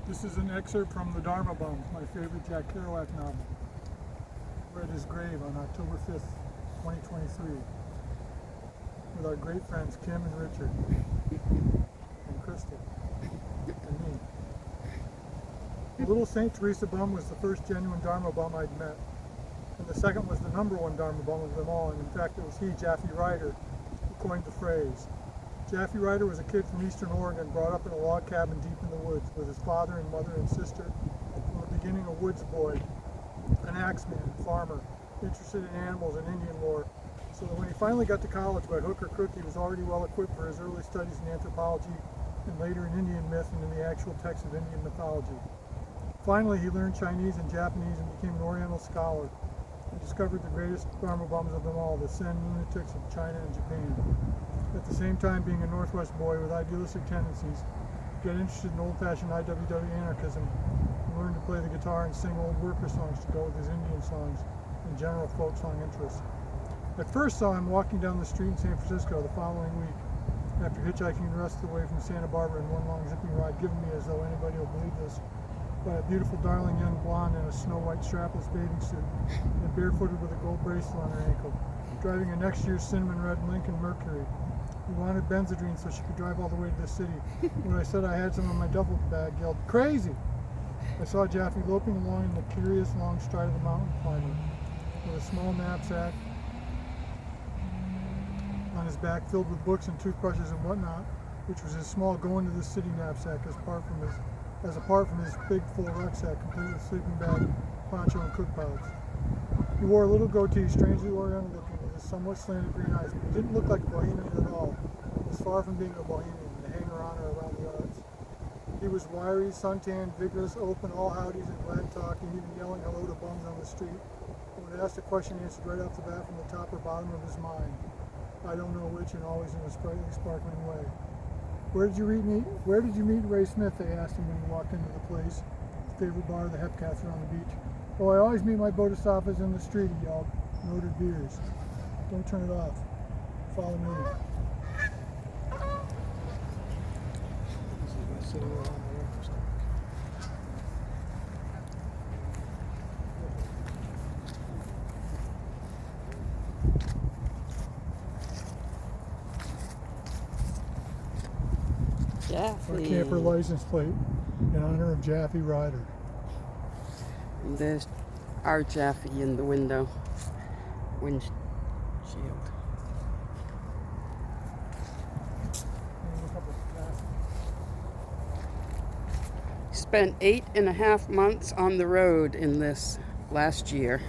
This is an excerpt from The Dharma Bum, my favorite Jack Kerouac novel. We're at his grave on October 5th, 2023, with our great friends Kim and Richard, and Crystal, and me. The little St. Teresa bum was the first genuine Dharma bum I'd met, and the second was the #1 Dharma bum of them all, and in fact it was he, Jaffe Ryder, who coined the phrase. Jaffe Ryder was a kid from eastern Oregon, brought up in a log cabin deep in the woods with his father and mother and sister. From the beginning, a woods boy, an axeman, farmer, interested in animals and Indian lore, so that when he finally got to college by hook or crook, he was already well equipped for his early studies in anthropology and later in Indian myth and in the actual text of Indian mythology. Finally, he learned Chinese and Japanese and became an Oriental scholar and discovered the greatest Dharma bums of them all, the Zen lunatics of China and Japan. At the same time, being a Northwest boy with idealistic tendencies, got interested in old-fashioned IWW anarchism and learned to play the guitar and sing old worker songs to go with his Indian songs and general folk song interests. I first saw him walking down the street in San Francisco the following week, after hitchhiking the rest of the way from Santa Barbara in one long zipping ride given me, as though anybody will believe this, by a beautiful darling young blonde in a snow-white strapless bathing suit and barefooted with a gold bracelet on her ankle, driving a next year's cinnamon red Lincoln Mercury. We wanted Benzedrine so she could drive all the way to the city. When I said I had some in my duffel bag, yelled, "Crazy!" I saw Jaffe loping along in the curious long stride of the mountain climber, with a small knapsack on his back filled with books and toothbrushes and whatnot, which was his small going-to-the-city knapsack apart from his big full rucksack complete with sleeping bag, poncho, and cook pouch. He wore a little goatee, strangely oriental looking, with his somewhat slanted green eyes, but he didn't look like a bohemian at all. He was far from being a bohemian, a hanger-oner around the arts. He was wiry, suntanned, vigorous, open, all howdies and glad talking, even yelling hello to bums on the street. And when asked a question, he answered right off the bat from the top or bottom of his mind. I don't know which, and always in a sprightly, sparkling way. Where did you meet Ray Smith? They asked him when he walked into the place, his favorite bar, the Hepcather on the beach. Oh, I always meet my bodhisattvas in the street, he yelled, and ordered beers. Don't turn it off. Follow me. This is my city on the interest. Jaffe. Our camper license plate in honor of Jaffe Ryder. And there's our Jaffe in the window. Windshield. Spent 8.5 months on the road in this last year.